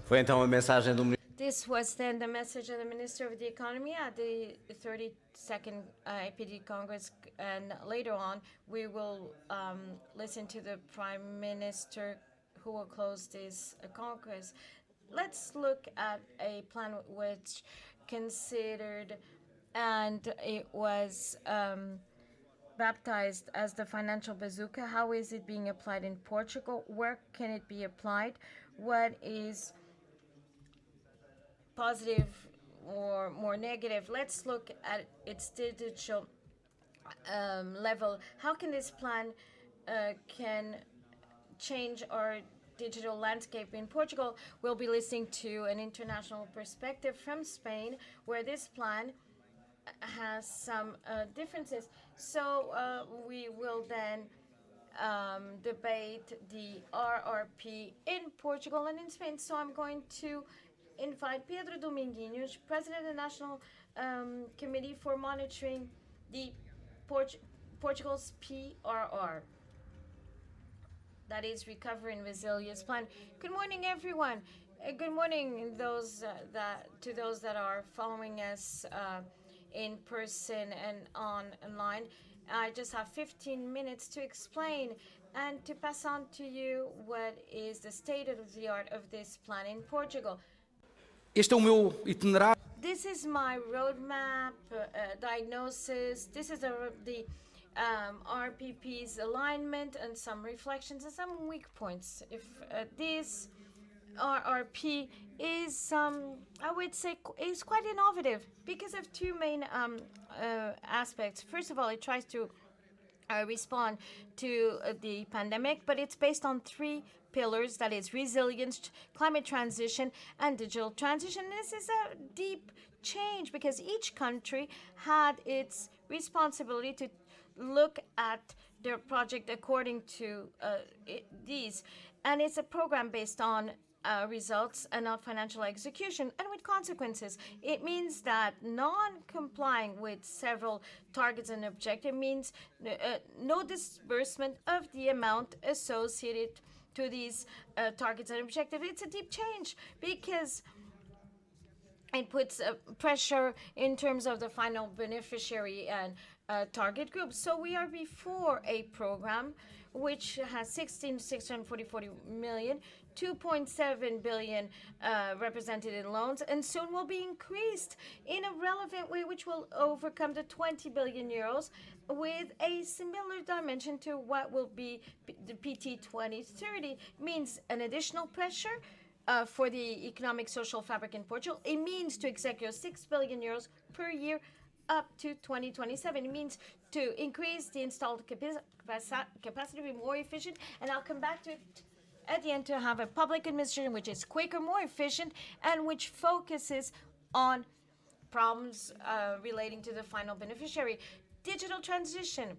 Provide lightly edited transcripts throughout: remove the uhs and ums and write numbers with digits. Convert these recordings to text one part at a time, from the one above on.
Foi então a mensagem do ministro. This was then the message of the Minister of the Economy at the 32nd APD Congress, and later on we will listen to the Prime Minister who will close this Congress. Let's look at a plan which considered, and it was baptized as the financial bazooka. How is it being applied in Portugal? Where can it be applied? What is positive or more negative? Let's look at its digital level. How can this plan can change our digital landscape in Portugal? We'll be listening to an international perspective from Spain, where this plan has some differences. So we will then debate the RRP in Portugal and in Spain. So I'm going to invite Pedro Dominguinhos, President of the National Committee for Monitoring the Portugal's PRR. That is Recovery and Resilience Plan. Good morning, everyone. Good morning, those that are following us in person and online. I just have 15 minutes to explain and to pass on to you what is the state of the art of this plan in Portugal. Este é o meu itinerário. This is my roadmap, diagnosis. This is the RPP's alignment and some reflections and some weak points. If this RRP is, I would say, is quite innovative because of two main aspects. First of all, it tries to respond to the pandemic, but it's based on three pillars, that is resilience, climate transition, and digital transition. This is a deep change because each country had its responsibility to look at their project according to these, and it's a program based on results and not financial execution, and with consequences. It means that non-complying with several targets and objectives means no disbursement of the amount associated to these targets and objectives. It's a deep change because it puts pressure in terms of the final beneficiary and target group. So we are before a program which has 16,644 million, 2.7 billion represented in loans, and soon will be increased in a relevant way, which will overcome the 20 billion euros with a similar dimension to what will be the PT 2030. Means an additional pressure for the economic social fabric in Portugal. It means to execute 6 billion euros per year up to 2027. It means to increase the installed capacity, be more efficient, and I'll come back to it at the end, to have a public administration which is quicker, more efficient, and which focuses on problems relating to the final beneficiary. Digital transition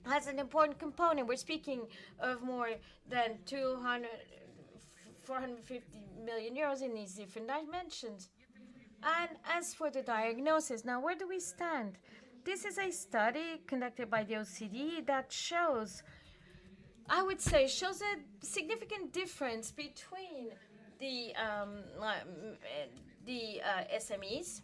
has an important component. We're speaking of more than 450 million euros in these different dimensions. And as for the diagnosis, now where do we stand? This is a study conducted by the OECD that shows, I would say, shows a significant difference between the SMEs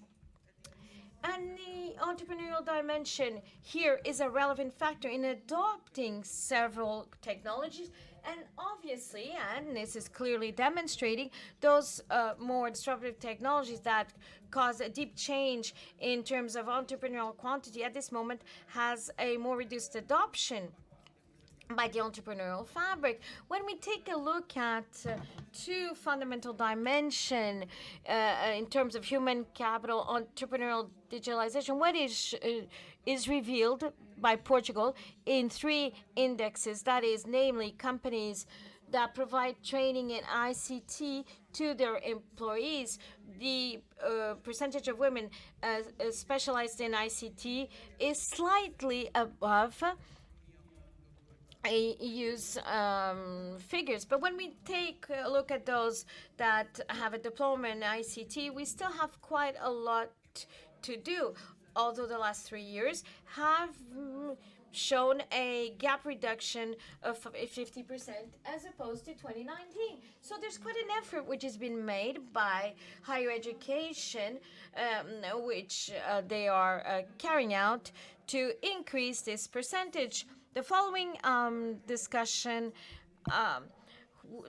and the entrepreneurial dimension. Here is a relevant factor in adopting several technologies, and obviously, and this is clearly demonstrating, those more disruptive technologies that cause a deep change in terms of entrepreneurial quantity at this moment has a more reduced adoption by the entrepreneurial fabric. When we take a look at two fundamental dimensions in terms of human capital, entrepreneurial digitalization, what is revealed by Portugal in three indexes, that is, namely, companies that provide training in ICT to their employees. The percentage of women specialized in ICT is slightly above use figures. But when we take a look at those that have a diploma in ICT, we still have quite a lot to do. Although the last 3 years have shown a gap reduction of 50% as opposed to 2019. So there's quite an effort which has been made by higher education, which they are carrying out to increase this percentage. The following discussion,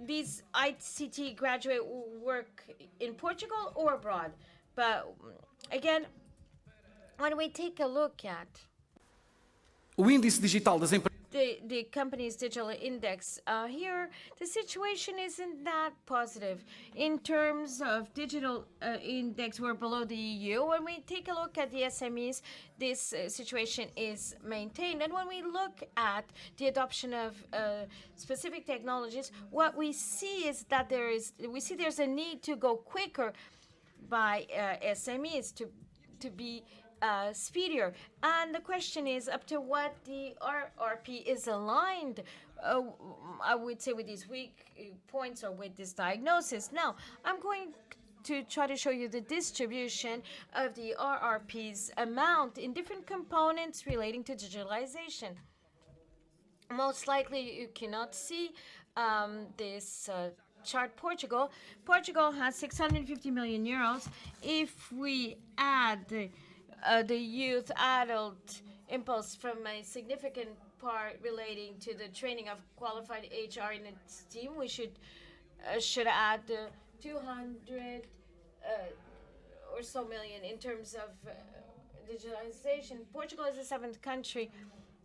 these ICT graduate work in Portugal or abroad. But again, when we take a look at O índice digital das empresas the company's digital index, here the situation isn't that positive. In terms of digital index, we're below the EU. When we take a look at the SMEs, this situation is maintained. And when we look at the adoption of specific technologies, what we see is that there's a need to go quicker by SMEs to be speedier. And the question is up to what the RRP is aligned, I would say, with these weak points or with this diagnosis. Now, I'm going to try to show you the distribution of the RRP's amount in different components relating to digitalization. Most likely you cannot see this chart. Portugal has 650 million euros. If we add the youth adult impulse from a significant part relating to the training of qualified HR in its team, we should add 200 or so million in terms of digitalization. Portugal is the seventh country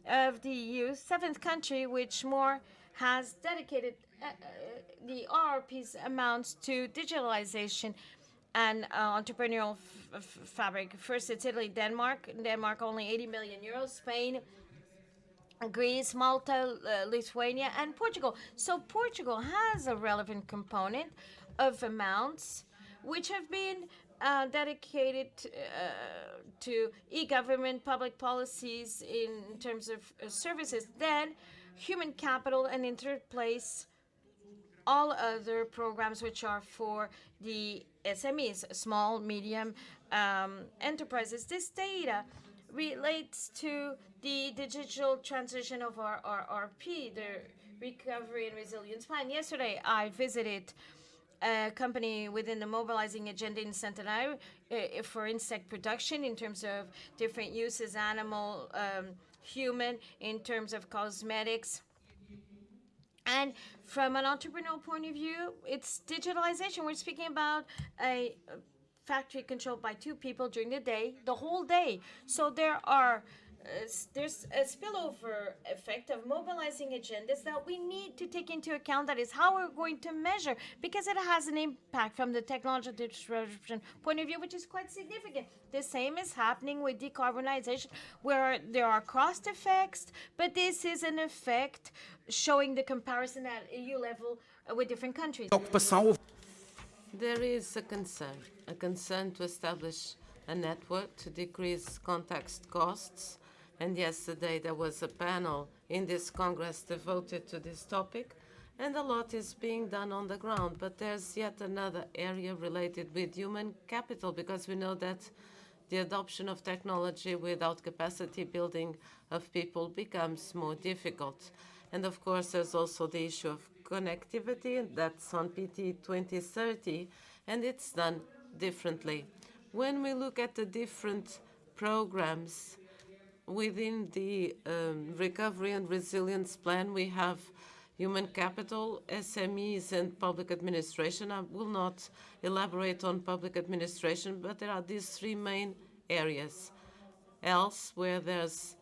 of the EU, seventh country which more has dedicated the RRP's amounts to digitalization and entrepreneurial fabric. First, it's Italy, Denmark. Denmark only 80 million euros. Spain, Greece, Malta, Lithuania, and Portugal. So Portugal has a relevant component of amounts which have been dedicated to e-government, public policies in terms of services. Then human capital, and in third place, all other programs which are for the SMEs, small, medium enterprises. This data relates to the digital transition of our RRP, the Recovery and Resilience Plan. Yesterday, I visited a company within the mobilizing agenda in Centenario for insect production in terms of different uses, animal, human, in terms of cosmetics. And from an entrepreneurial point of view, it's digitalization. We're speaking about a factory controlled by two people during the day, the whole day. So there's a spillover effect of mobilizing agendas that we need to take into account. That is how we're going to measure, because it has an impact from the technological disruption point of view, which is quite significant. The same is happening with decarbonization, where there are cost effects, but this is an effect showing the comparison at EU level with different countries. ocupação, There is a concern to establish a network to decrease context costs. And yesterday there was a panel in this Congress devoted to this topic, and a lot is being done on the ground. But there's yet another area related with human capital, because we know that the adoption of technology without capacity building of people becomes more difficult. And of course, there's also the issue of connectivity. That's on PT 2030, and it's done differently. When we look at the different programs within the Recovery and Resilience Plan, we have human capital, SMEs, and public administration. I will not elaborate on public administration, but there are these three main areas. Else, where there's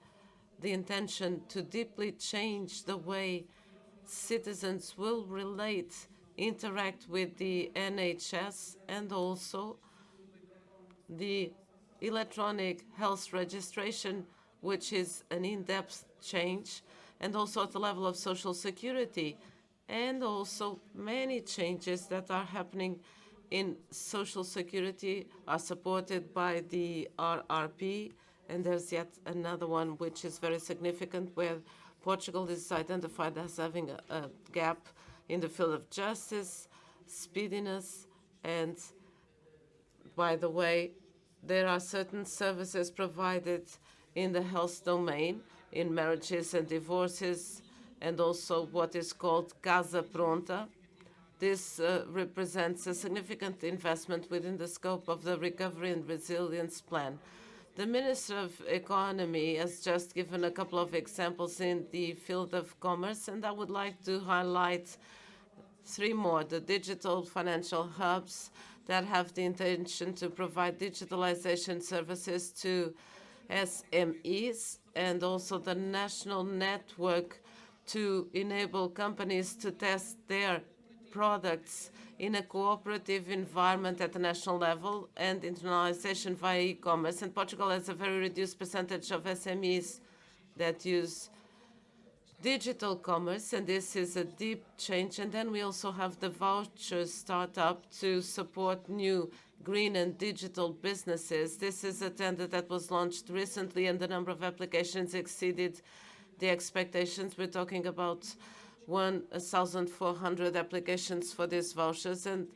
the intention to deeply change the way citizens will interact with the NHS, and also the electronic health registration, which is an in-depth change, and also at the level of social security, and also many changes that are happening in social security are supported by the RRP. And there's yet another one which is very significant, where Portugal is identified as having a gap in the field of justice, speediness, and by the way, there are certain services provided in the health domain in marriages and divorces, and also what is called Casa Pronta. This represents a significant investment within the scope of the Recovery and Resilience Plan. The Minister of Economy has just given a couple of examples in the field of commerce, and I would like to highlight three more: the digital financial hubs that have the intention to provide digitalization services to SMEs, and also the national network to enable companies to test their products in a cooperative environment at the national level, and internalization via e-commerce. And Portugal has a very reduced percentage of SMEs that use digital commerce, and this is a deep change. And then we also have the voucher startup to support new green and digital businesses. This is a tender that was launched recently, and the number of applications exceeded the expectations. We're talking about 1,400 applications for these vouchers, and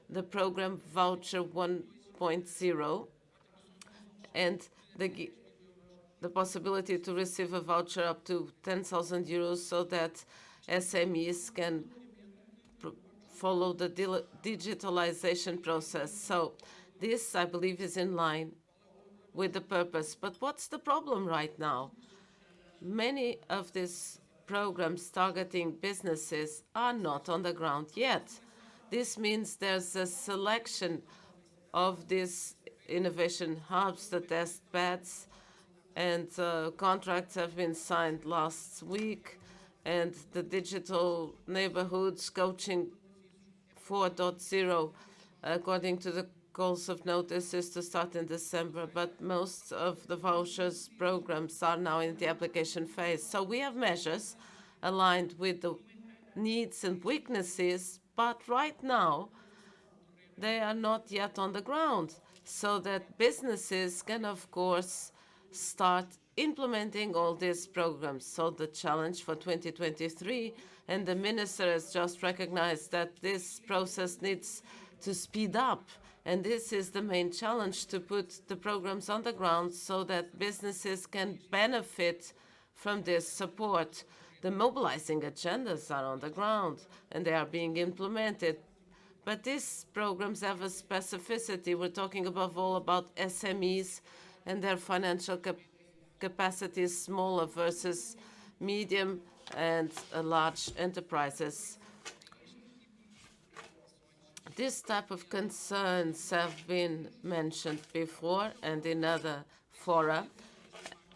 the program Voucher 1.0, and the possibility to receive a voucher up to 10,000 euros so that SMEs can follow the digitalization process. So this, I believe, is in line with the purpose. But what's the problem right now? Many of these programs targeting businesses are not on the ground yet. This means there's a selection of these innovation hubs, the test beds, and contracts have been signed last week, and the digital neighborhoods coaching 4.0, according to the calls of notice, is to start in December, but most of the vouchers programs are now in the application phase. So we have measures aligned with the needs and weaknesses, but right now they are not yet on the ground, so that businesses can, of course, start implementing all these programs. So the challenge for 2023, and the minister has just recognized that this process needs to speed up, and this is the main challenge, to put the programs on the ground so that businesses can benefit from this support. The mobilizing agendas are on the ground and they are being implemented, but these programs have a specificity. We're talking above all about SMEs and their financial capacity is smaller versus medium and large enterprises. This type of concerns have been mentioned before and in other fora,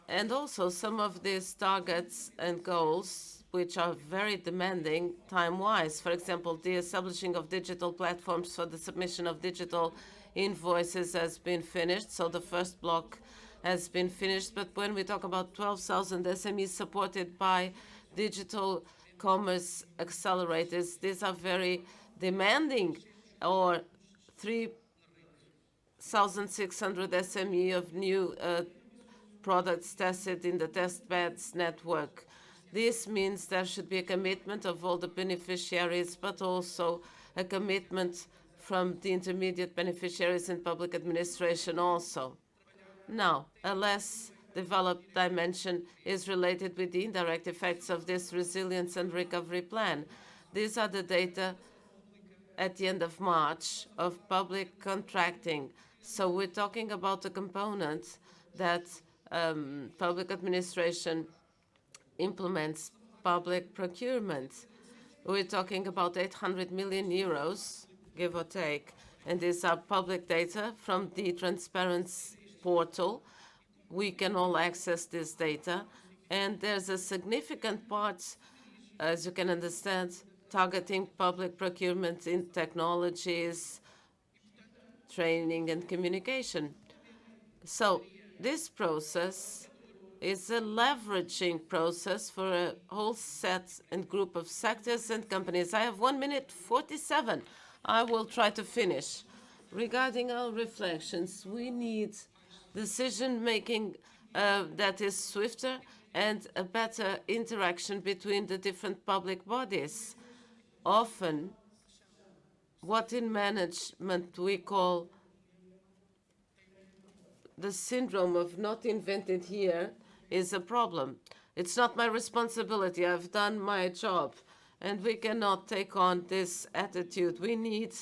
and also some of these targets and goals, which are very demanding time-wise. For example, the establishing of digital platforms for the submission of digital invoices has been finished, so the first block has been finished. But when we talk about 12,000 SMEs supported by digital commerce accelerators, these are very demanding, or 3,600 SME of new products tested in the test beds network. This means there should be a commitment of all the beneficiaries, but also a commitment from the intermediate beneficiaries in public administration also. Now, a less developed dimension is related with the indirect effects of this resilience and recovery plan. These are the data at the end of March of public contracting. So we're talking about a component that public administration implements public procurement. We're talking about 800 million euros, give or take, and these are public data from the transparency portal. We can all access this data, and there's a significant part, as you can understand, targeting public procurement in technologies, training, and communication. So this process is a leveraging process for a whole set and group of sectors and companies. I have 1 minute 47. I will try to finish. Regarding our reflections, we need decision-making that is swifter and a better interaction between the different public bodies. Often, what in management we call the syndrome of not invented here is a problem. It's not my responsibility. I've done my job. And we cannot take on this attitude. We need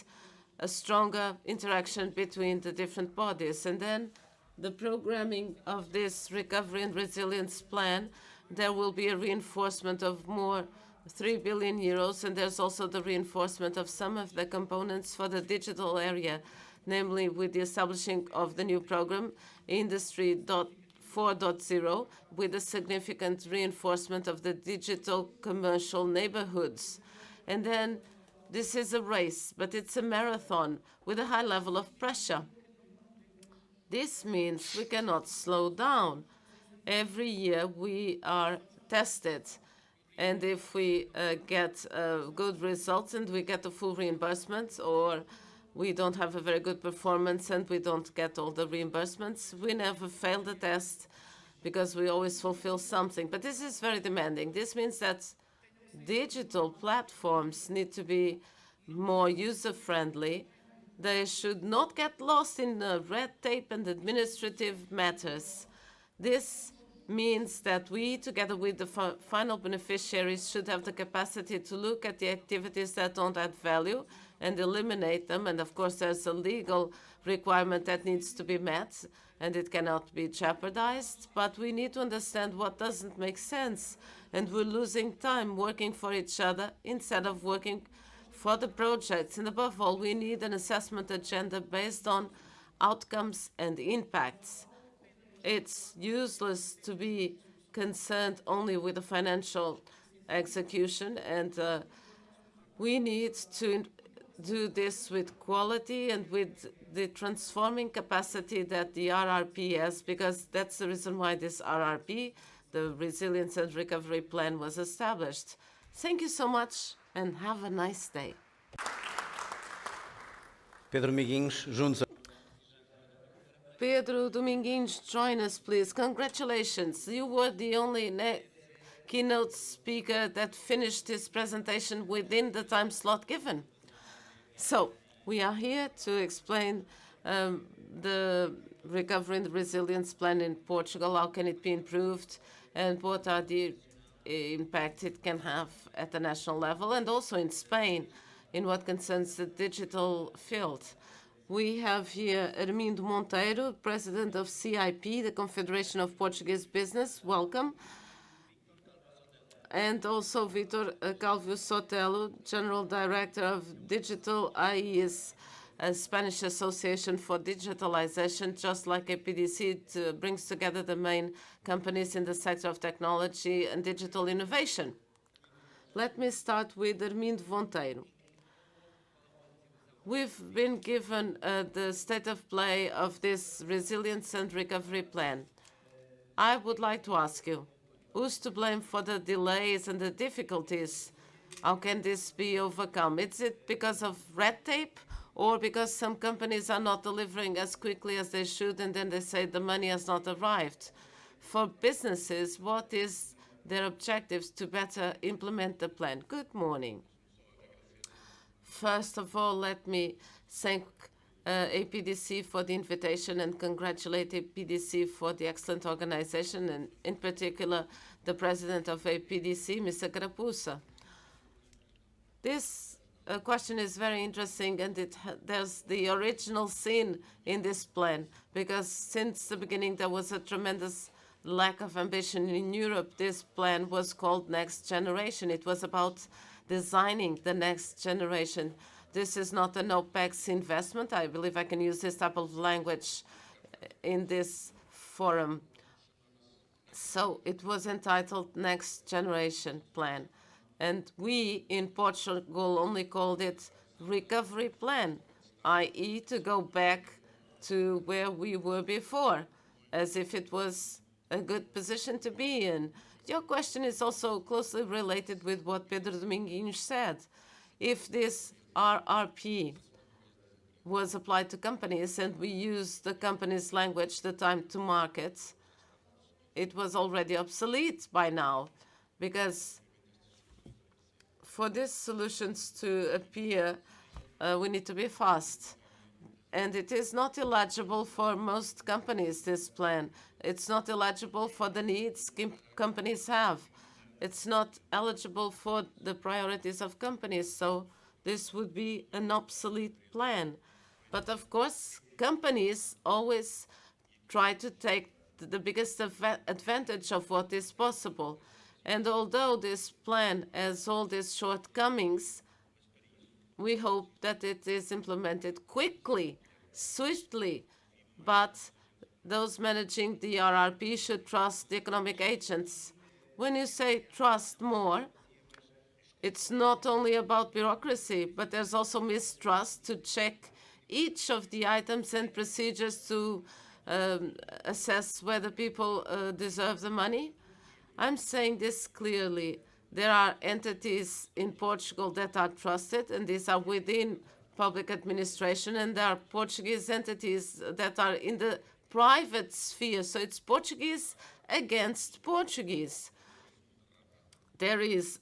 a stronger interaction between the different bodies. And then the programming of this recovery and resilience plan, there will be a reinforcement of more 3 billion euros, and there's also the reinforcement of some of the components for the digital area, namely with the establishing of the new program, Industry 4.0, with a significant reinforcement of the digital commercial neighborhoods. And then this is a race, but it's a marathon with a high level of pressure. This means we cannot slow down. Every year we are tested. And if we get good results and we get the full reimbursement, or we don't have a very good performance and we don't get all the reimbursements, we never fail the test because we always fulfill something. But this is very demanding. This means that digital platforms need to be more user-friendly. They should not get lost in red tape and administrative matters. This means that we, together with the final beneficiaries, should have the capacity to look at the activities that don't add value and eliminate them. And of course, there's a legal requirement that needs to be met, and it cannot be jeopardized. But we need to understand what doesn't make sense. And we're losing time working for each other instead of working for the projects. And above all, we need an assessment agenda based on outcomes and impacts. It's useless to be concerned only with the financial execution, and we need to do this with quality and with the transforming capacity that the RRP has, because that's the reason why this RRP, the Resilience and Recovery Plan, was established. Thank you so much, and have a nice day. Pedro Miguinhos, juntos. Pedro Dominguinhos, join us, please. Congratulations. You were the only keynote speaker that finished his presentation within the time slot given. So we are here to explain the Recovery and Resilience Plan in Portugal. How can it be improved, and what are the impact it can have at the national level, and also in Spain in what concerns the digital field. We have here Armindo Monteiro, President of CIP, the Confederation of Portuguese Business. Welcome. And also Vitor Calvio Sotelo, General Director of Digital IES, a Spanish Association for Digitalization. Just like APDC, it brings together the main companies in the sector of technology and digital innovation. Let me start with Armindo Monteiro. We've been given the state of play of this Resilience and Recovery Plan. I would like to ask you, who's to blame for the delays and the difficulties? How can this be overcome? Is it because of red tape, or because some companies are not delivering as quickly as they should, and then they say the money has not arrived? For businesses, what is their objectives to better implement the plan? Good morning. First of all, let me thank APDC for the invitation and congratulate APDC for the excellent organization, and in particular, the president of APDC, Mr. Carapuça. This question is very interesting, and there's the original sin in this plan, because since the beginning there was a tremendous lack of ambition in Europe. This plan was called Next Generation. It was about designing the next generation. This is not an OPEX investment. I believe I can use this type of language in this forum. So it was entitled Next Generation Plan. And we in Portugal only called it Recovery Plan, i.e. to go back to where we were before, as if it was a good position to be in. Your question is also closely related with what Pedro Dominguinhos said. If this RRP was applied to companies and we use the company's language, the time to market, it was already obsolete by now, because for these solutions to appear, we need to be fast. And it is not eligible for most companies, this plan. It's not eligible for the needs companies have. It's not eligible for the priorities of companies. So this would be an obsolete plan. But of course, companies always try to take the biggest advantage of what is possible. And although this plan has all these shortcomings, we hope that it is implemented quickly, swiftly, but those managing the RRP should trust the economic agents. When you say trust more, it's not only about bureaucracy, but there's also mistrust to check each of the items and procedures to assess whether people deserve the money. I'm saying this clearly. There are entities in Portugal that are trusted, and these are within public administration, and there are Portuguese entities that are in the private sphere. So it's Portuguese against Portuguese. There is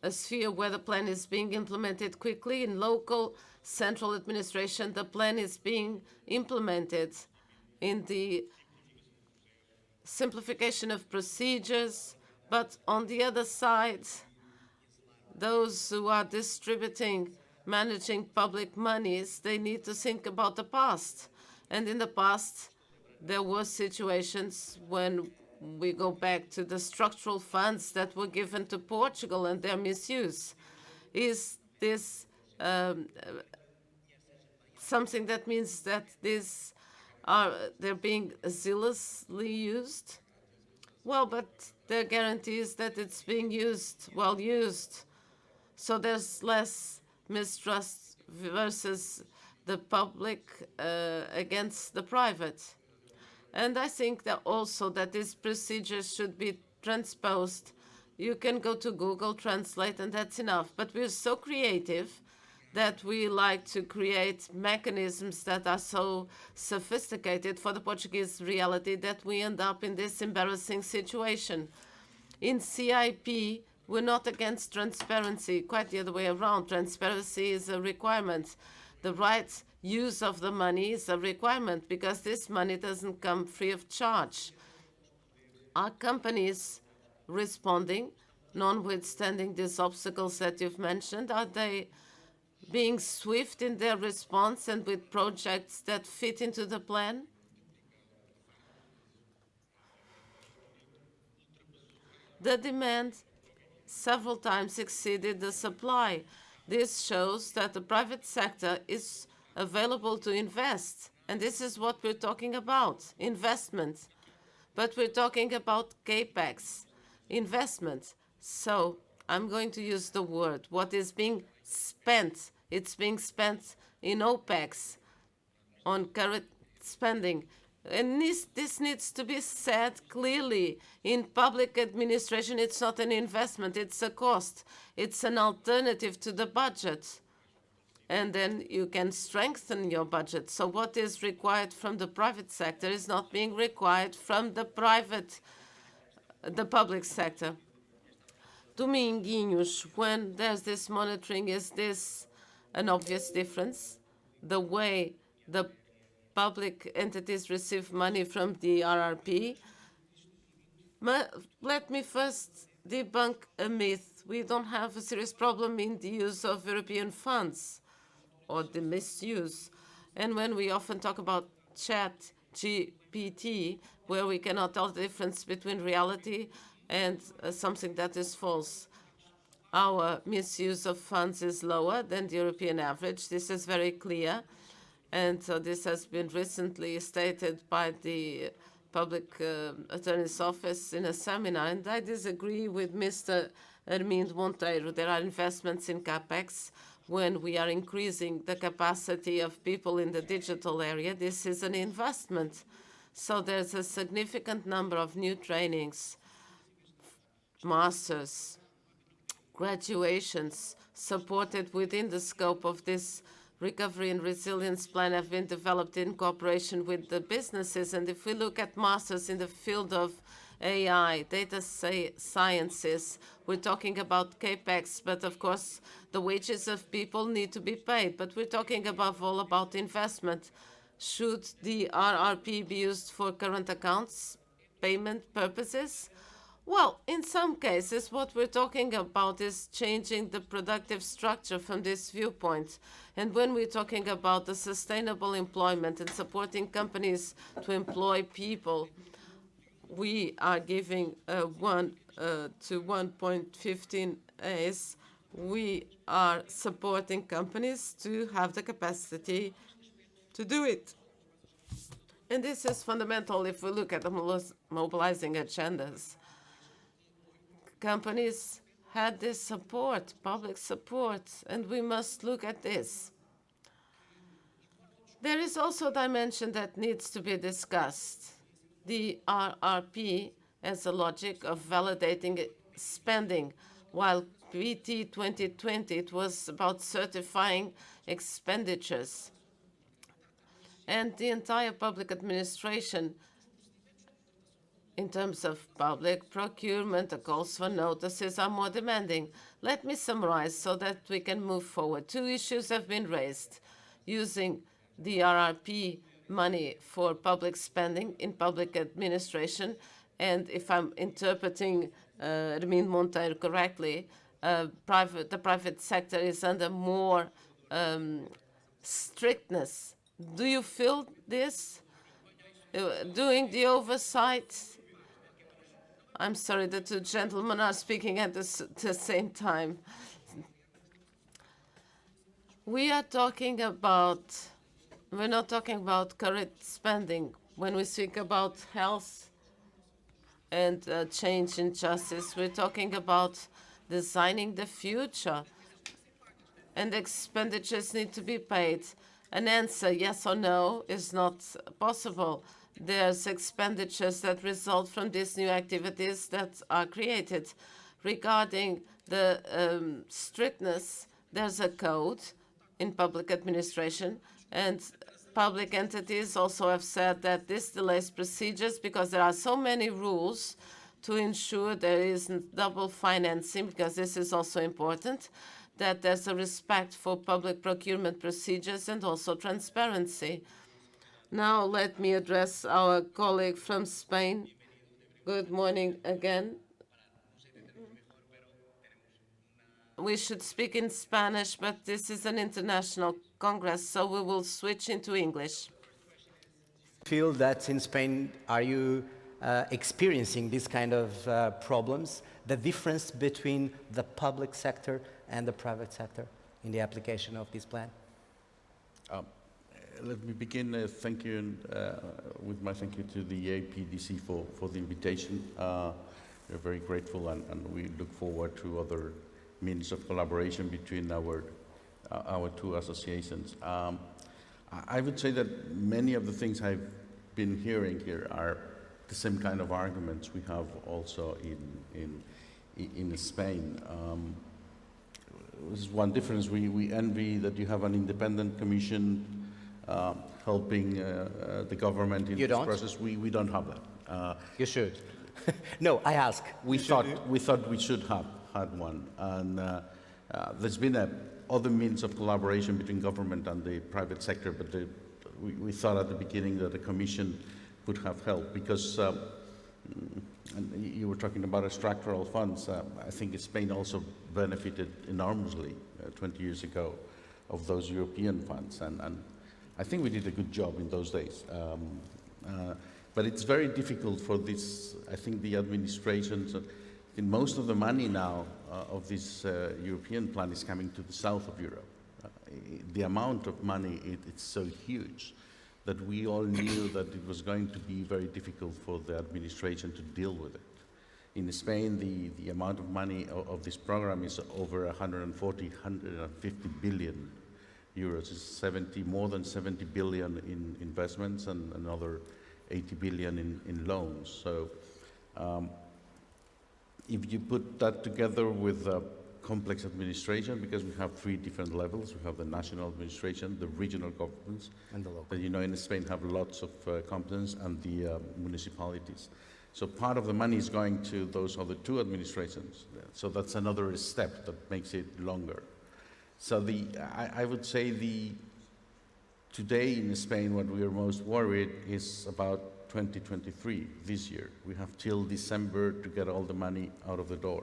a sphere where the plan is being implemented quickly. In local central administration, the plan is being implemented in the simplification of procedures. But on the other side, those who are distributing, managing public monies, they need to think about the past. And in the past, there were situations when we go back to the structural funds that were given to Portugal and their misuse. Is this something that means that they're being zealously used? Well, but there are guarantees that it's being used, well used. So there's less mistrust versus the public against the private. And I think that also that these procedures should be transposed. You can go to Google Translate and that's enough. But we're so creative that we like to create mechanisms that are so sophisticated for the Portuguese reality that we end up in this embarrassing situation. In CIP, we're not against transparency, quite the other way around. Transparency is a requirement. The right use of the money is a requirement because this money doesn't come free of charge. Are companies responding, notwithstanding these obstacles that you've mentioned? Are they being swift in their response and with projects that fit into the plan? The demand several times exceeded the supply. This shows that the private sector is available to invest. And this is what we're talking about, investment. But we're talking about CAPEX, investment. So I'm going to use the word, what is being spent. It's being spent in OPEX, on current spending. And this needs to be said clearly. In public administration, it's not an investment, it's a cost. It's an alternative to the budget. And then you can strengthen your budget. So what is required from the private sector is not being required from the public sector. Dominguinhos, when there's this monitoring, is this an obvious difference? The way the public entities receive money from the RRP. Let me first debunk a myth. We don't have a serious problem in the use of European funds or the misuse. And when we often talk about ChatGPT, where we cannot tell the difference between reality and something that is false, our misuse of funds is lower than the European average. This is very clear. And so this has been recently stated by the Public Attorney's Office in a seminar. And I disagree with Mr. Armindo Monteiro. There are investments in CAPEX when we are increasing the capacity of people in the digital area. This is an investment. So there's a significant number of new trainings, masters, graduations supported within the scope of this recovery and resilience plan have been developed in cooperation with the businesses. And if we look at masters in the field of AI, data sciences. We're talking about CapEx, but of course the wages of people need to be paid. But we're talking above all about investment. Should the RRP be used for current accounts, payment purposes? Well, in some cases, what we're talking about is changing the productive structure from this viewpoint. And when we're talking about the sustainable employment and supporting companies to employ people, we are giving 1 to 1.15 As. We are supporting companies to have the capacity to do it. And this is fundamental if we look at the mobilizing agendas. Companies had this support, public support, and we must look at this. There is also a dimension that needs to be discussed. The RRP has a logic of validating spending, while PT 2020, it was about certifying expenditures. And the entire public administration, in terms of public procurement, the calls for notices are more demanding. Let me summarize so that we can move forward. 2 issues have been raised: using the RRP money for public spending in public administration, and if I'm interpreting Hermín Monteiro correctly, the private sector is under more strictness. Do you feel this? Doing the oversight? I'm sorry, the 2 gentlemen are speaking at the same time. We're not talking about current spending. When we speak about health and change in justice, we're talking about designing the future. And expenditures need to be paid. An answer, yes or no, is not possible. There's expenditures that result from these new activities that are created. Regarding the strictness, there's a code in public administration, and public entities also have said that this delays procedures because there are so many rules to ensure there isn't double financing, because this is also important, that there's a respect for public procurement procedures and also transparency. Now let me address our colleague from Spain. Good morning again. We should speak in Spanish, but this is an international congress, so we will switch into English. Feel that in Spain, are you experiencing this kind of problems, the difference between the public sector and the private sector in the application of this plan? Let me begin thank you with my thank you to the APDC for the invitation. We're very grateful, and we look forward to other means of collaboration between our 2 associations. I would say that many of the things I've been hearing here are the same kind of arguments we have also in Spain. There's one difference. We envy that you have an independent commission helping the government in this process. We don't have that. You should. No, I ask. We thought we should have had one, and there's been other means of collaboration between government and the private sector, but we thought at the beginning that the commission could have helped, because and you were talking about structural funds. I think Spain also benefited enormously 20 years ago of those European funds, and I think we did a good job in those days. But it's very difficult for this, I think the administrations, most of the money now of this European plan is coming to the south of Europe. The amount of money, it's so huge that we all knew that it was going to be very difficult for the administration to deal with it. In Spain, the amount of money of this program is over 150 billion euros. It's more than 70 billion in investments and another 80 billion in loans. So if you put that together with complex administration, because we have 3 different levels. We have the national administration, the regional governments, and the local. that in Spain have lots of competence, and the municipalities. So part of the money is going to those other two administrations. So that's another step that makes it longer. So I would say today in Spain, what we are most worried is about 2023, this year. We have till December to get all the money out of the door.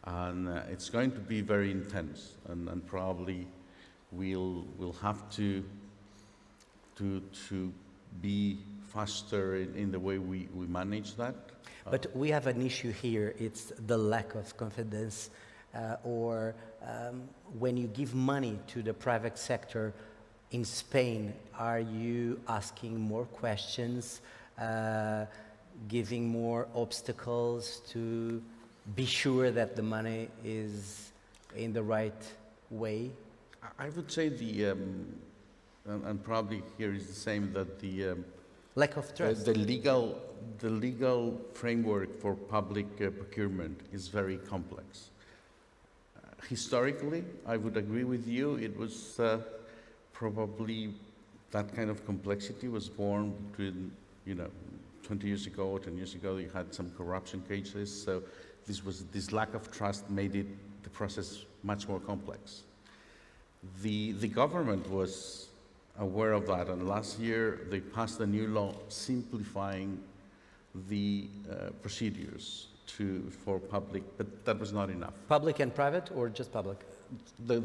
And it's going to be very intense, and probably we'll have to be faster in the way we manage that. But we have an issue here, it's the lack of confidence, or when you give money to the private sector in Spain, are you asking more questions, giving more obstacles to be sure that the money is in the right way? I would say and probably here is the same, that Lack of trust. the legal framework for public procurement is very complex. Historically, I would agree with you, it was probably that kind of complexity was born between, 20 years ago, 10 years ago, you had some corruption cases, so this lack of trust made the process much more complex. The government was aware of that, and last year they passed a new law simplifying the procedures for public, but that was not enough. Public and private, or just public? The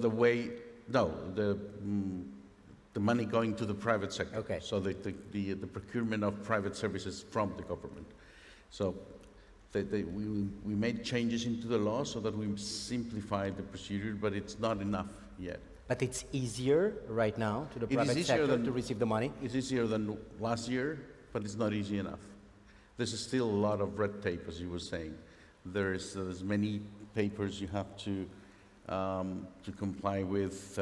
money going to the private sector. Okay. So the procurement of private services from the government. So we made changes into the law so that we simplified the procedure, but it's not enough yet. But it's easier right now to the private sector to receive the money? It's easier than last year, but it's not easy enough. There's still a lot of red tape, as you were saying. There's many papers you have to comply with.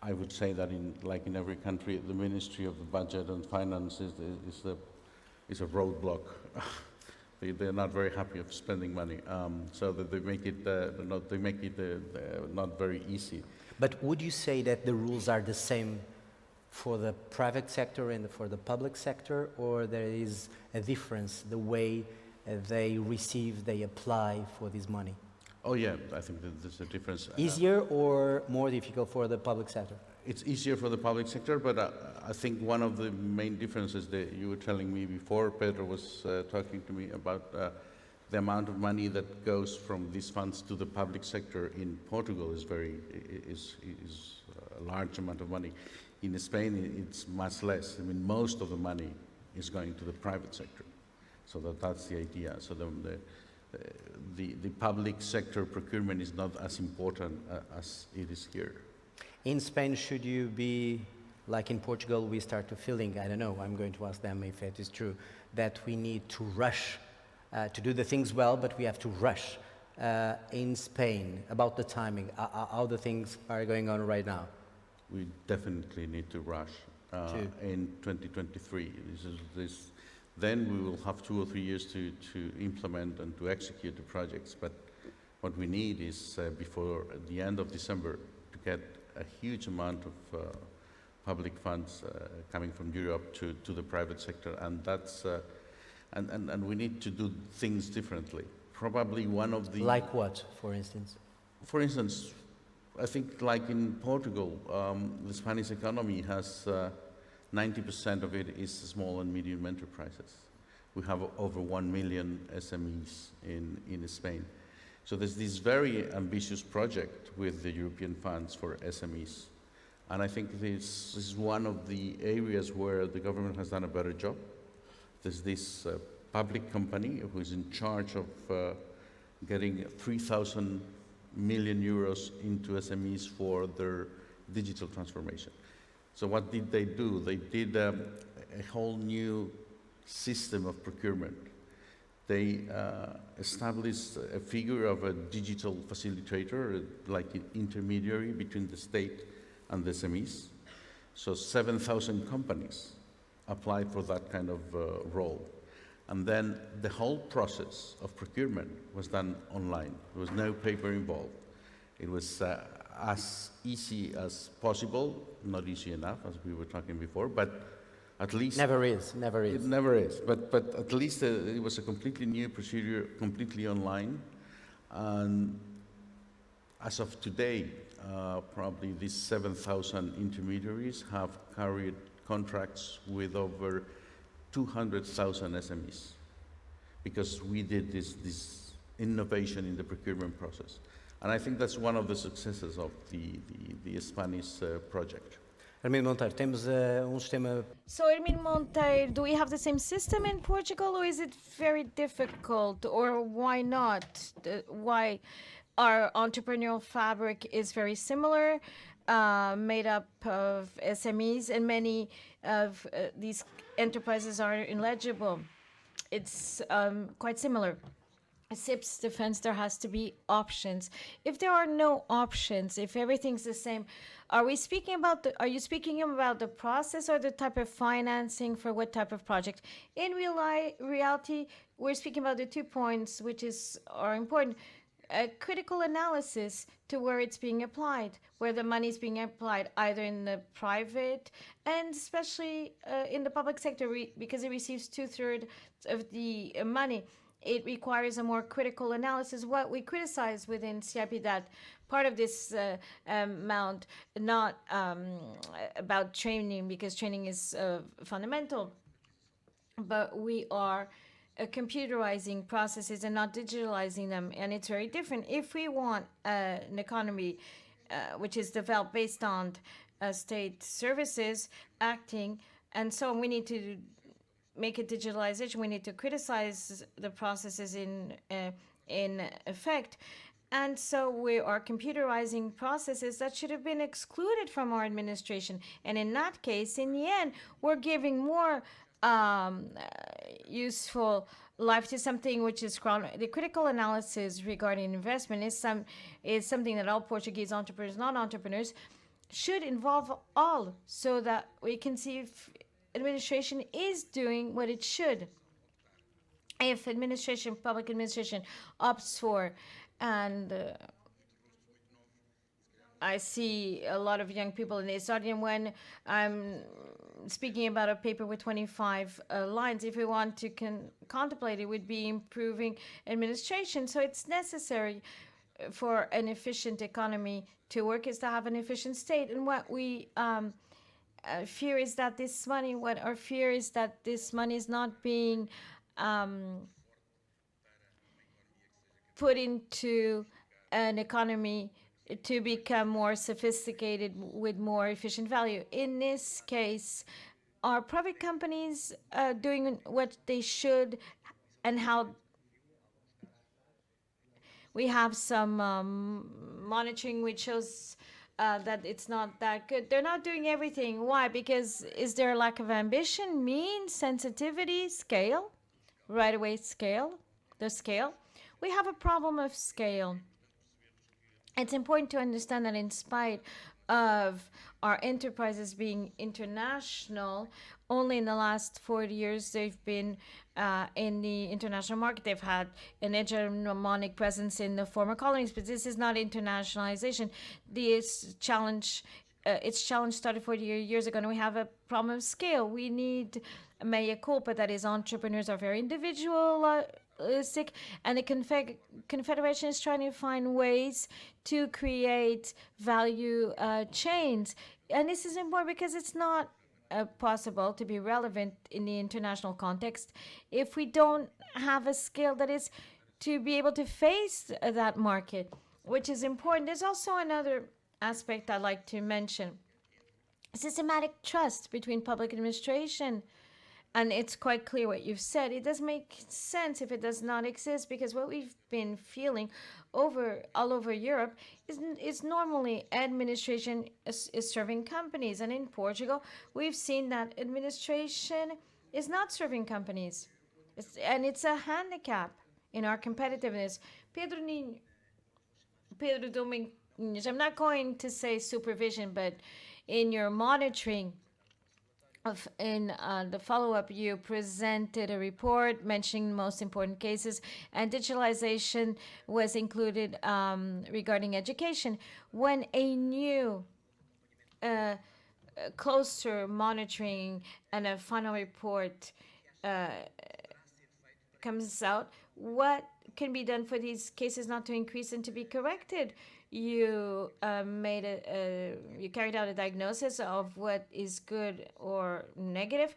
I would say that like in every country, the Ministry of the Budget and Finance is a roadblock. They're not very happy of spending money, so that they make it not very easy. But would you say that the rules are the same for the private sector and for the public sector, or there is a difference the way they apply for this money? Oh yeah, I think that there's a difference. Easier or more difficult for the public sector? It's easier for the public sector, but I think one of the main differences that you were telling me before, Pedro was talking to me about the amount of money that goes from these funds to the public sector in Portugal is a large amount of money. In Spain, it's much less. I mean, most of the money is going to the private sector. So that's the idea. So the public sector procurement is not as important as it is here. In Spain, should you be, like in Portugal, we start to feeling, I don't know, I'm going to ask them if it is true, that we need to rush to do the things well, but we have to rush. In Spain, about the timing, how the things are going on right now? We definitely need to rush in 2023. Then we will have 2 or 3 years to implement and to execute the projects. But what we need is before the end of December to get a huge amount of public funds coming from Europe to the private sector, and that's and we need to do things differently. Probably one of the like what, for instance? For instance, I think like in Portugal, the Spanish economy has 90% of it is small and medium enterprises. We have over 1 million SMEs in Spain. So there's this very ambitious project with the European funds for SMEs. And I think this is one of the areas where the government has done a better job. There's this public company who is in charge of getting 3,000 million euros into SMEs for their digital transformation. So what did they do? They did a whole new system of procurement. They established a figure of a digital facilitator, like an intermediary between the state and the SMEs. So 7,000 companies applied for that kind of role. And then the whole process of procurement was done online. There was no paper involved. It was as easy as possible, not easy enough, as we were talking before, but At least Never is, never it is. never is, but at least it was a completely new procedure, completely online, and as of today, probably these 7,000 intermediaries have carried contracts with over 200,000 SMEs because we did this innovation in the procurement process. And I think that's one of the successes of the Spanish project. Armindo Monteiro, temos sistema. So, Hermine Monteiro, do we have the same system in Portugal, or is it very difficult, or why not? Why our entrepreneurial fabric is very similar, made up of SMEs, and many of these enterprises are illegible. It's quite similar. SIP's defense, there has to be options. If there are no options, if everything's the same, are you speaking about the process or the type of financing for what type of project? In reality, we're speaking about the 2 points which are important. A critical analysis to where it's being applied, where the money is being applied, either in the private and especially in the public sector, because it receives 2/3 of the money. It requires a more critical analysis. What we criticize within CIP, that part of this amount, not about training, because training is fundamental, but we are computerizing processes and not digitalizing them, and it's very different. If we want an economy which is developed based on state services acting, and so we need to make a digitalization. We need to criticize the processes in effect. And so we are computerizing processes that should have been excluded from our administration. And in that case, in the end, we're giving more useful life to something which is the critical analysis regarding investment is something that all Portuguese entrepreneurs, non-entrepreneurs, should involve all, so that we can see if administration is doing what it should. If public administration opts for, and I see a lot of young people in the stadium when I'm speaking about a paper with 25 lines. If we want to contemplate, it would be improving administration. So it's necessary for an efficient economy to work is to have an efficient state. And what we fear is that this money, is not being put into an economy to become more sophisticated with more efficient value. In this case, are private companies doing what they should, and how we have some monitoring which shows that it's not that good. They're not doing everything. Why? Because is there a lack of ambition, means, sensitivity, scale, right away scale, the scale? We have a problem of scale. It's important to understand that in spite of our enterprises being international, only in the last 40 years they've been in the international market. They've had an hegemonic presence in the former colonies, but this is not internationalization. This challenge, its challenge started 40 years ago, and we have a problem of scale. We need mea culpa, that is, entrepreneurs are very individualistic, and the Confederation is trying to find ways to create value chains. And this is important because it's not possible to be relevant in the international context if we don't have a scale that is to be able to face that market, which is important. There's also another aspect I'd like to mention: systematic trust between public administration. And it's quite clear what you've said. It does make sense if it does not exist, because what we've been feeling all over Europe is normally administration is serving companies. And in Portugal, we've seen that administration is not serving companies. It's a handicap in our competitiveness. Pedro Domingos, I'm not going to say supervision, but in your monitoring, in the follow-up, you presented a report mentioning the most important cases, and digitalization was included regarding education. When a new closer monitoring and a final report comes out, what can be done for these cases not to increase and to be corrected? You you carried out a diagnosis of what is good or negative.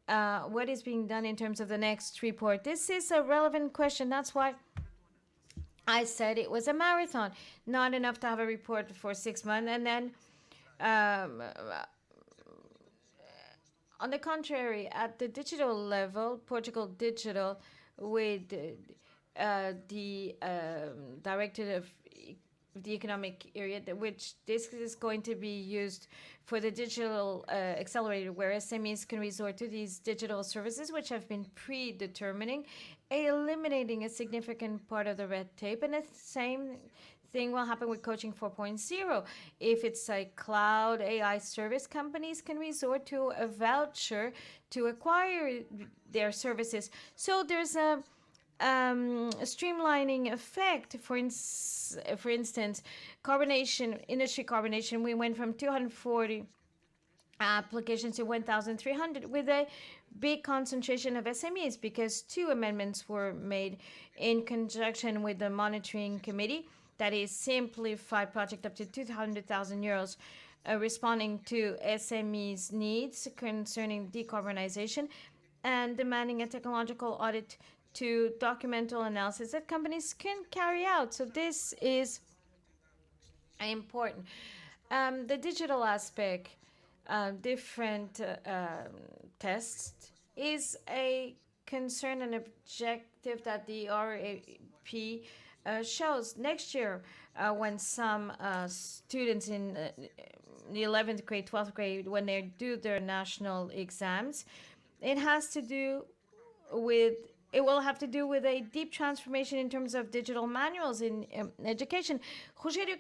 What is being done in terms of the next report? This is a relevant question. That's why I said it was a marathon. Not enough to have a report for 6 months and then on the contrary, at the digital level, Portugal Digital, with the Directive of the Economic Area, which this is going to be used for the digital accelerator, where SMEs can resort to these digital services, which have been predetermining, eliminating a significant part of the red tape. And the same thing will happen with Coaching 4.0. If it's a cloud AI service, companies can resort to a voucher to acquire their services. So there's a streamlining effect. For instance, industry carbonation, we went from 240 applications to 1,300 with a big concentration of SMEs because 2 amendments were made in conjunction with the monitoring committee. That is simplified project up to 200,000 euros, responding to SMEs' needs concerning decarbonization and demanding a technological audit to documental analysis that companies can carry out. So this is important. The digital aspect, different tests, is a concern and objective that the RAP shows. Next year, when some students in the 11th grade, 12th grade, when they do their national exams, it will have to do with a deep transformation in terms of digital manuals in education. Rogério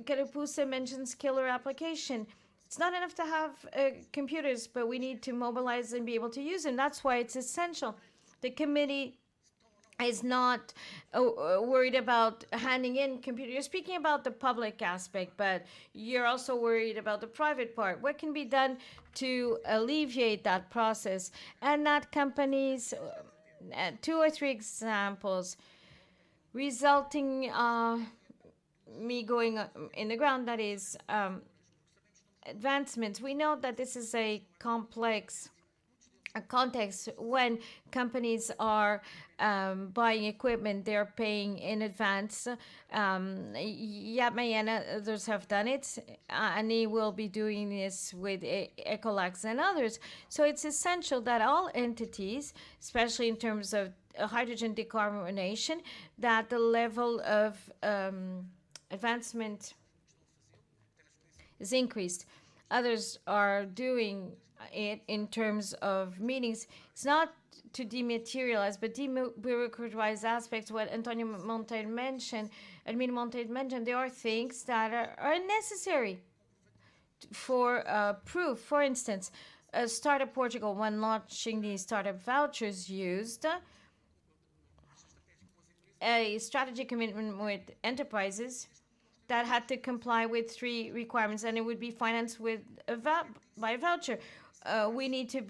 Carapuça mentions killer application. It's not enough to have computers, but we need to mobilize and be able to use them. That's why it's essential. The committee is not worried about handing in computers. You're speaking about the public aspect, but you're also worried about the private part. What can be done to alleviate that process? And that companies, 2 or 3 examples, resulting me going in the ground, that is advancements. We know that this is a complex context. When companies are buying equipment, they're paying in advance. Yapme and others have done it, and he will be doing this with Ecolax and others. So it's essential that all entities, especially in terms of hydrogen decarbonation, that the level of advancement is increased. Others are doing it in terms of meetings. It's not to dematerialize, but debureaucratize aspects. What Antonio Monteiro mentioned, Admin Monteiro mentioned, there are things that are necessary for proof. For instance, Startup Portugal, when launching the startup vouchers, used a strategy commitment with enterprises that had to comply with 3 requirements, and it would be financed with by a voucher. We need to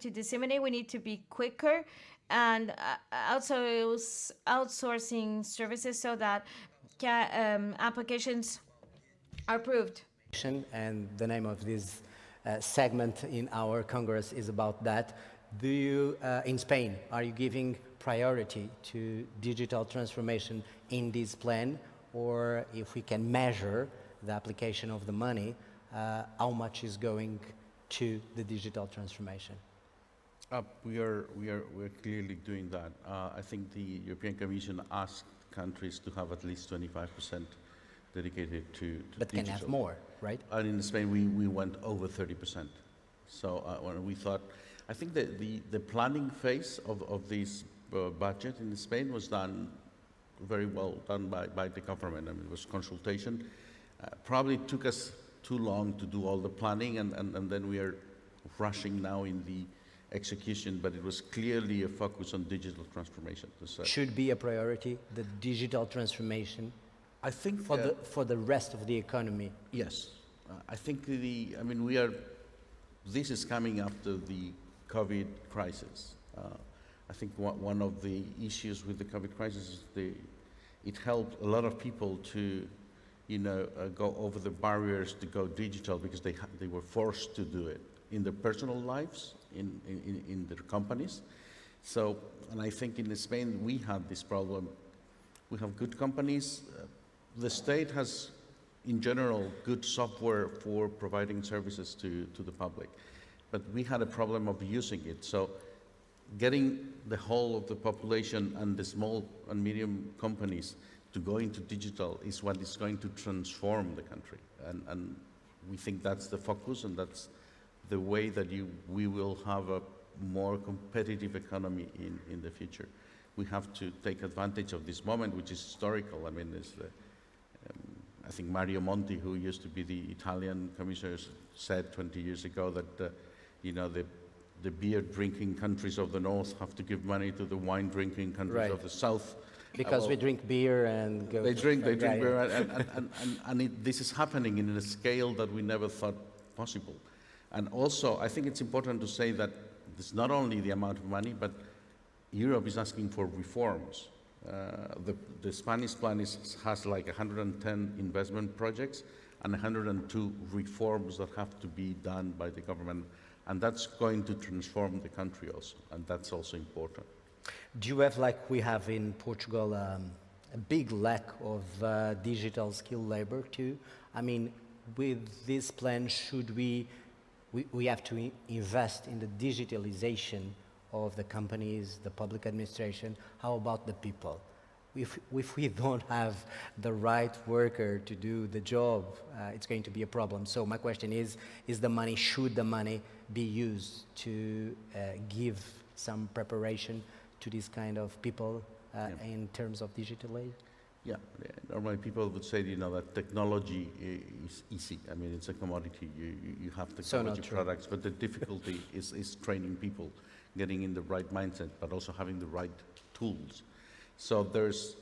disseminate. We need to be quicker, and outsourcing services so that applications are approved. And the name of this segment in our Congress is about that. Do you, in Spain, are you giving priority to digital transformation in this plan? Or if we can measure the application of the money, how much is going to the digital transformation? We're clearly doing that. I think the European Commission asked countries to have at least 25% dedicated to but digital. Can have more, right? And in Spain, we went over 30%. So when we thought, I think that the planning phase of this budget in Spain was done very well done by the government. I mean, it was consultation. Probably took us too long to do all the planning, and then we are rushing now in the execution, but it was clearly a focus on digital transformation. Should be a priority, the digital transformation, I think for the rest of the economy. Yes. I think this is coming after the COVID crisis. I think one of the issues with the COVID crisis is it helped a lot of people to, go over the barriers to go digital because they were forced to do it in their personal lives, in their companies. So, and I think in Spain we had this problem. We have good companies. The state has, in general, good software for providing services to the public. But we had a problem of using it. So getting the whole of the population and the small and medium companies to go into digital is what is going to transform the country. And we think that's the focus, and that's the way that we will have a more competitive economy in the future. We have to take advantage of this moment, which is historical. I mean, I think Mario Monti, who used to be the Italian commissioner, said 20 years ago that the beer-drinking countries of the north have to give money to the wine-drinking countries of the south. Because we drink beer and go... They drink beer, and this is happening in a scale that we never thought possible. And also, I think it's important to say that it's not only the amount of money, but Europe is asking for reforms. The Spanish plan has like 110 investment projects and 102 reforms that have to be done by the government. And that's going to transform the country also, and that's also important. Do you have, like we have in Portugal, a big lack of digital skilled labor too? I mean, with this plan, should we have to invest in the digitalization of the companies, the public administration? How about the people? If we don't have the right worker to do the job, it's going to be a problem. So my question is should the money be used to give some preparation to these kind of people in terms of digital aid? Yeah, normally people would say, that technology is easy. I mean, it's a commodity. You have technology products, but the difficulty is training people, getting in the right mindset, but also having the right tools. So there's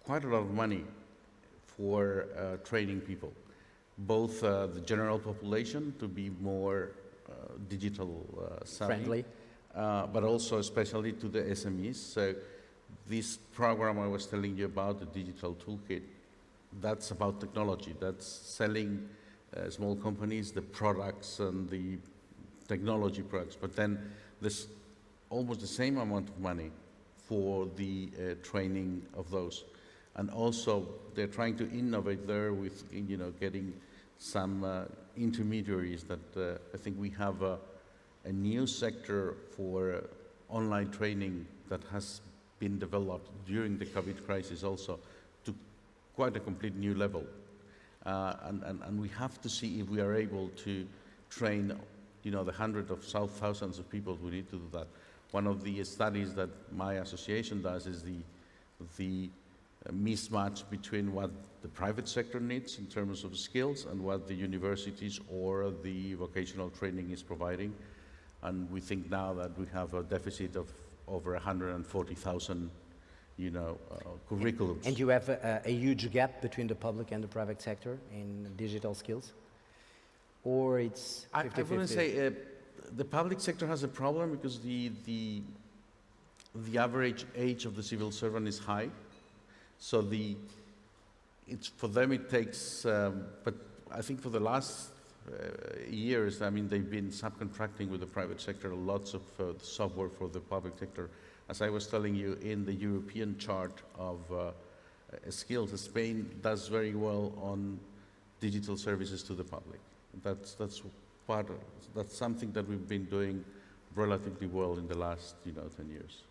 quite a lot of money for training people, both the general population to be more digital savvy, friendly, but also especially to the SMEs. So this program I was telling you about, the digital toolkit, that's about technology. That's selling small companies the products and the technology products. But then there's almost the same amount of money for the training of those. And also they're trying to innovate there with, getting some intermediaries that I think we have a new sector for online training that has been developed during the COVID crisis also to quite a complete new level. And we have to see if we are able to train, the hundreds of thousands of people who need to do that. One of the studies that my association does is the mismatch between what the private sector needs in terms of skills and what the universities or the vocational training is providing. And we think now that we have a deficit of over 140,000, curriculums. And you have a huge gap between the public and the private sector in digital skills? Or it's 50-50? I wouldn't say the public sector has a problem because the average age of the civil servant is high. So for them it takes, but I think for the last years, they've been subcontracting with the private sector lots of software for the public sector. As I was telling you, in the European chart of skills, Spain does very well on digital services to the public. That's something that we've been doing relatively well in the last 10 years.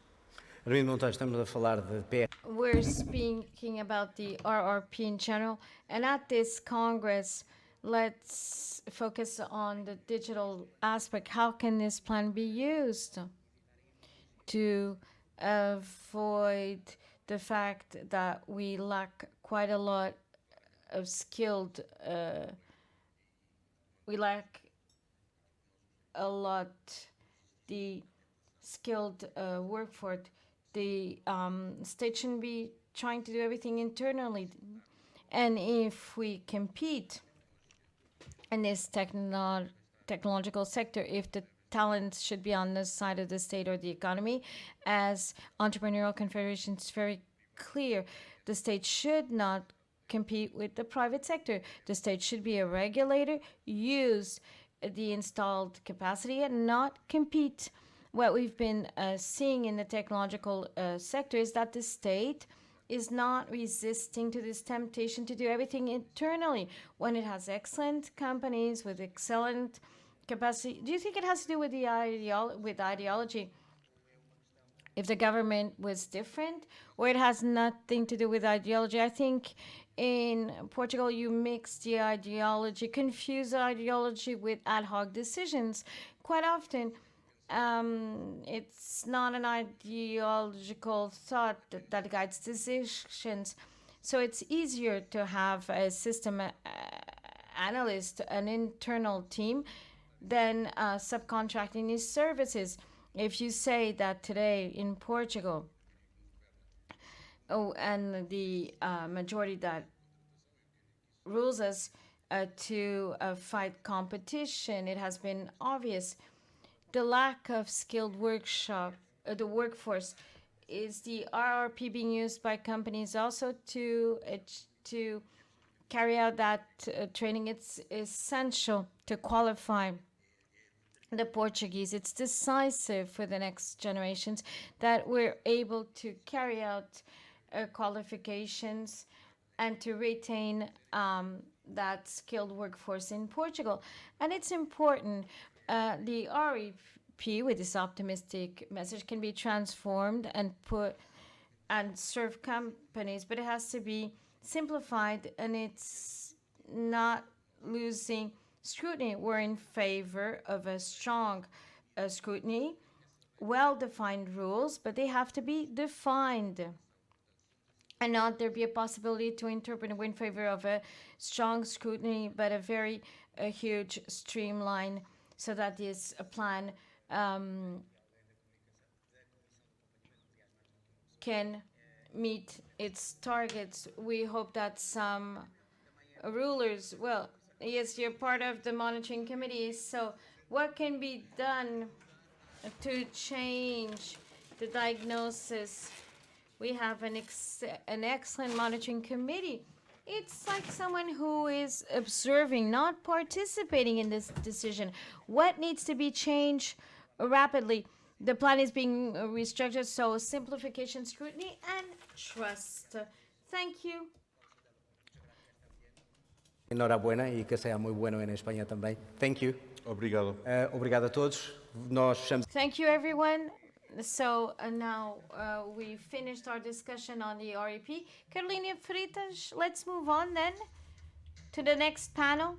Estamos a falar de We're speaking about the RRP in general, and at this Congress, let's focus on the digital aspect. How can this plan be used to avoid the fact that we lack quite a lot of skilled, we lack a lot the skilled workforce. The state shouldn't be trying to do everything internally. And if we compete in this technological sector, if the talents should be on the side of the state or the economy. As Entrepreneurial Confederation, it's very clear. The state should not compete with the private sector. The state should be a regulator, use the installed capacity, and not compete. What we've been seeing in the technological sector is that the state is not resisting to this temptation to do everything internally when it has excellent companies with excellent capacity. Do you think it has to do with the ideology? If the government was different, or it has nothing to do with ideology? I think in Portugal you mix the ideology, confuse the ideology with ad hoc decisions. Quite often, it's not an ideological thought that guides decisions. So it's easier to have a system analyst, an internal team, than subcontracting these services. If you say that today in Portugal, and the majority that rules us to fight competition, it has been obvious. The lack of skilled the workforce, is the RRP being used by companies also to carry out that training? It's essential to qualify the Portuguese. It's decisive for the next generations that we're able to carry out qualifications and to retain that skilled workforce in Portugal. And it's important. The REP, with this optimistic message, can be transformed and serve companies, but it has to be simplified, and it's not losing scrutiny. We're in favor of a strong scrutiny, well-defined rules, but they have to be defined, and not there be a possibility to interpret. We're in favor of a strong scrutiny, but a huge streamline, so that this plan can meet its targets. We hope that some rulers, well, yes, you're part of the monitoring committee, so what can be done to change the diagnosis? We have an excellent monitoring committee. It's like someone who is observing, not participating in this decision. What needs to be changed rapidly? The plan is being restructured, so simplification, scrutiny, and trust. Thank you. Enhorabuena y que sea muy bueno en España também. Thank you. Obrigado. Obrigado a todos. Nós fechamos. Thank you, everyone. So now we finished our discussion on the REP. Carolina Freitas, let's move on then to the next panel.